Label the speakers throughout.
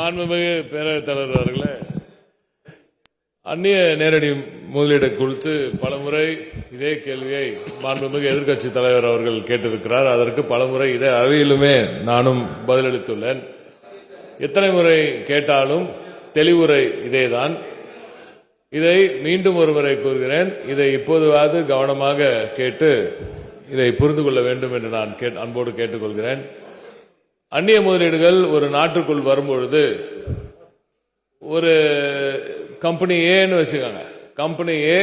Speaker 1: மாண்புமிகு பேரவைத் தலைவர் அவர்களே, அந்நிய நேரடி முதலீடு குறித்து பலமுறை இதே கேள்வியை மாண்புமிகு எதிர்க்கட்சி தலைவர் அவர்கள் கேட்டிருக்கிறார். அதற்கு பலமுறை இதே அவையிலுமே நானும் பதிலளித்துள்ளேன். எத்தனை முறை கேட்டாலும் தெளிவுரை இதேதான். இதை மீண்டும் ஒருமுறை கூறுகிறேன். இதை இப்போதுவாது கவனமாக கேட்டு இதை புரிந்து கொள்ள வேண்டும் என்று நான் அன்போடு கேட்டுக்கொள்கிறேன். அந்நிய முதலீடுகள் ஒரு நாட்டுக்குள் வரும்பொழுது ஒரு கம்பெனி ஏன்னு வச்சுக்கோங்க. கம்பெனி ஏ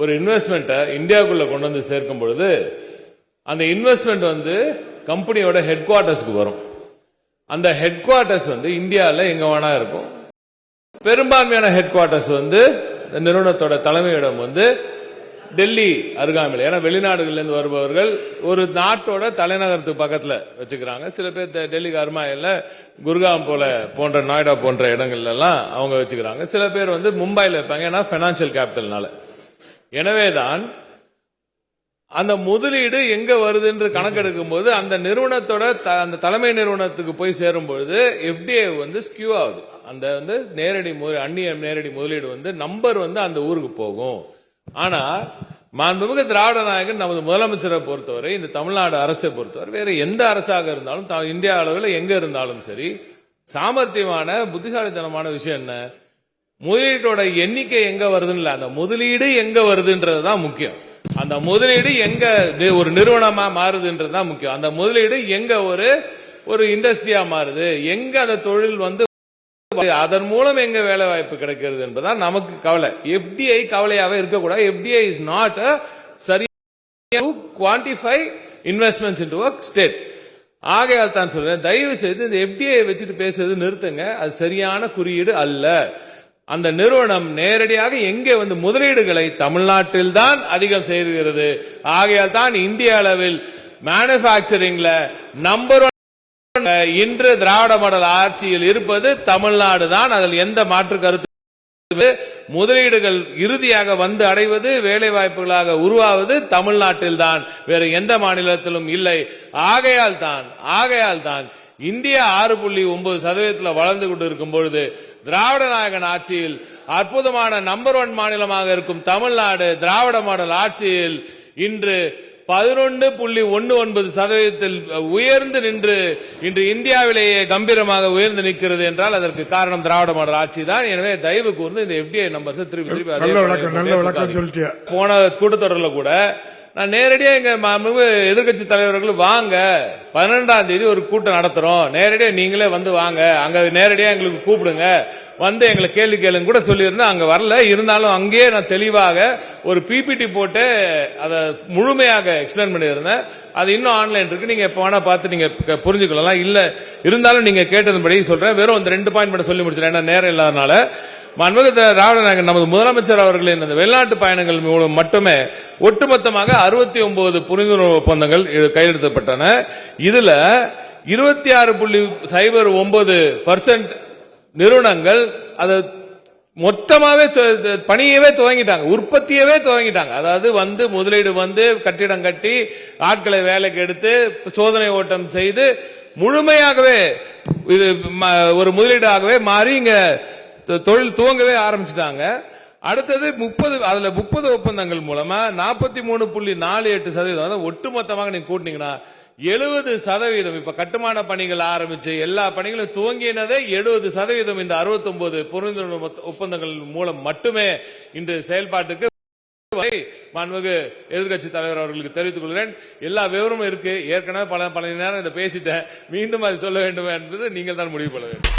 Speaker 1: ஒரு இன்வெஸ்ட்மெண்ட்டை இந்தியாவுக்குள்ள கொண்டு வந்து சேர்க்கும் பொழுது அந்த இன்வெஸ்ட்மெண்ட் கம்பெனியோட ஹெட் குவார்டர்ஸ்க்கு வரும். அந்த ஹெட் குவார்டர்ஸ் இந்தியாவில் எங்க வேணா இருக்கும். பெரும்பான்மையான ஹெட் குவார்டர்ஸ் நிறுவனத்தோட தலைமையிடம் டெல்லி அருகாமையில். ஏன்னா வெளிநாடுகள்ல இருந்து வருபவர்கள் ஒரு நாட்டோட தலைநகரத்துக்கு பக்கத்துல வச்சுக்கிறாங்க. சில பேர் டெல்லிக்கு அருகாமையில் குர்காம் போன்ற நொய்டா போன்ற இடங்கள்ல எல்லாம் அவங்க வச்சுக்கிறாங்க. சில பேர் மும்பைல வைப்பாங்க, ஏன்னா பைனான்சியல் கேபிட்டல்னால. எனவேதான் அந்த முதலீடு எங்க வருது என்று கணக்கெடுக்கும் போது அந்த நிறுவனத்தோட அந்த தலைமை நிறுவனத்துக்கு போய் சேரும் பொழுது எஃப்டிஐ ஸ்கியூ ஆகுது. அந்த அந்நிய நேரடி முதலீடு நம்பர் அந்த ஊருக்கு போகும். ஆனா மாண்புமிகு திராவிட நாயகன் நமது முதலமைச்சரை பொறுத்தவரை, இந்த தமிழ்நாடு அரசை பொறுத்தவரை, வேற எந்த அரசாக இருந்தாலும் இந்தியா அளவில் எங்க இருந்தாலும் சரி, சாமர்த்தியமான புத்திசாலித்தனமான விஷயம் என்ன, முதலீட்டோட எண்ணிக்கை எங்க வருதுன்னு இல்ல, அந்த முதலீடு எங்க வருதுன்றதுதான் முக்கியம். அந்த முதலீடு எங்க ஒரு நிறுவனமா மாறுதுன்றதுதான் முக்கியம். அந்த முதலீடு எங்க ஒரு இண்டஸ்ட்ரியா மாறுது, எங்க அந்த தொழில் அதன் மூலம் எங்க வேலை வாய்ப்பு கிடைக்கிறது என்பதுதான் நமக்கு கவலை. எஃப்டிஐ கவலையாவே இருக்கக்கூடாது. எஃப்டிஐ இஸ் நாட் சரியா quantify investments into a state. ஆகையால் தான் சொல்றேன், தயவு செய்து இந்த எஃப்டிஐ வச்சுட்டு பேசுறது நிறுத்துங்க. அது சரியான குறியீடு அல்ல. அந்த நிறுவனம் நேரடியாக எங்கே முதலீடுகளை தமிழ்நாட்டில் தான் அதிகம் செய்கிறது. ஆகையால் தான் இந்திய அளவில் மேனுபேக்சரிங்ல நம்பர் இன்று திராவிட மாடல் ஆட்சியில் இருப்பது தமிழ்நாடு தான். அதில் எந்த மாற்று கருத்து. முதலீடுகள் இறுதியாக அடைவது, வேலை வாய்ப்புகளாக உருவாவது தமிழ்நாட்டில் தான், வேற எந்த மாநிலத்திலும் இல்லை. ஆகையால் தான் இந்தியா 6.9% வளர்ந்து கொண்டிருக்கும் பொழுது திராவிட நாயகன் ஆட்சியில் அற்புதமான நம்பர் 1 மாநிலமாக இருக்கும் தமிழ்நாடு திராவிட மாடல் ஆட்சியில் இன்று 11.19% உயர்ந்து நின்று இன்று இந்தியாவிலேயே கம்பீரமாக உயர்ந்து நிற்கிறது என்றால் அதற்கு காரணம் திராவிட மாடல் ஆட்சி தான். எனவே தயவு கூர்ந்து இந்த எஃப்டிஐ நம்பர்ஸ் திருப்பி போன கூட்டத்தொடரில் கூட நான் நேரடியா எங்க எதிர்கட்சி தலைவர்கள் வாங்க, 12ஆம் தேதி ஒரு கூட்டம் நடத்துறோம், நேரடியா நீங்களே வாங்க, அங்க நேரடியா எங்களுக்கு கூப்பிடுங்க, எங்களை கேள்வி கேளுங்க கூட சொல்லியிருந்தேன். அங்க வரல. இருந்தாலும் அங்கேயே நான் தெளிவாக ஒரு பிபிடி போட்டு அதை முழுமையாக எக்ஸ்பிளைன் பண்ணியிருந்தேன். அது இன்னும் ஆன்லைன் இருக்கு. நீங்க எப்ப வேணா பார்த்து நீங்க புரிஞ்சுக்கலாம். இல்ல இருந்தாலும் நீங்க கேட்டதன்படி சொல்றேன். வெறும் 2 பாயிண்ட் மட்டும் சொல்லி முடிச்சிடறேன், ஏன்னா நேரம் இல்லாதனால. மாண்புமிகு திராவிட நாயகன் நமது முதலமைச்சர் அவர்களின் வெளிநாட்டு பயணங்கள் மூலம் மட்டுமே ஒட்டுமொத்தமாக 69 புரிந்துணர்வு ஒப்பந்தங்கள் கையெழுத்தப்பட்டன. இதுல 26.09% நிறுவனங்கள் அதை மொத்தமாவே பணியவே துவங்கிட்டாங்க, உற்பத்தியவே துவங்கிட்டாங்க. அதாவது முதலீடு கட்டிடம் கட்டி ஆட்களை வேலைக்கு எடுத்து சோதனை ஓட்டம் செய்து முழுமையாகவே இது ஒரு முதலீடாகவே மாறி இங்க தொழில் துவங்கவே ஆரம்பிச்சிட்டாங்க. அடுத்தது 30 ஒப்பந்தங்கள் மூலமா 43.48% ஒட்டுமொத்தமாக நீங்க கூட்டினீங்கன்னா 70%. இப்ப கட்டுமான பணிகள் ஆரம்பிச்சு எல்லா பணிகளும் துவங்கினதே 70%. இந்த 69 புரிந்துணர்வு ஒப்பந்தங்கள் மூலம் மட்டுமே இன்று செயல்பாட்டுக்கு மாண்புமிகு எதிர்கட்சி தலைவர் அவர்களுக்கு தெரிவித்துக் கொள்கிறேன். எல்லா விவரமும் இருக்கு. ஏற்கனவே பல நேரம் இதை பேசிட்டேன். மீண்டும் அதை சொல்ல வேண்டும் என்பது நீங்கள் தான் முடிவு பண்ண வேண்டும்.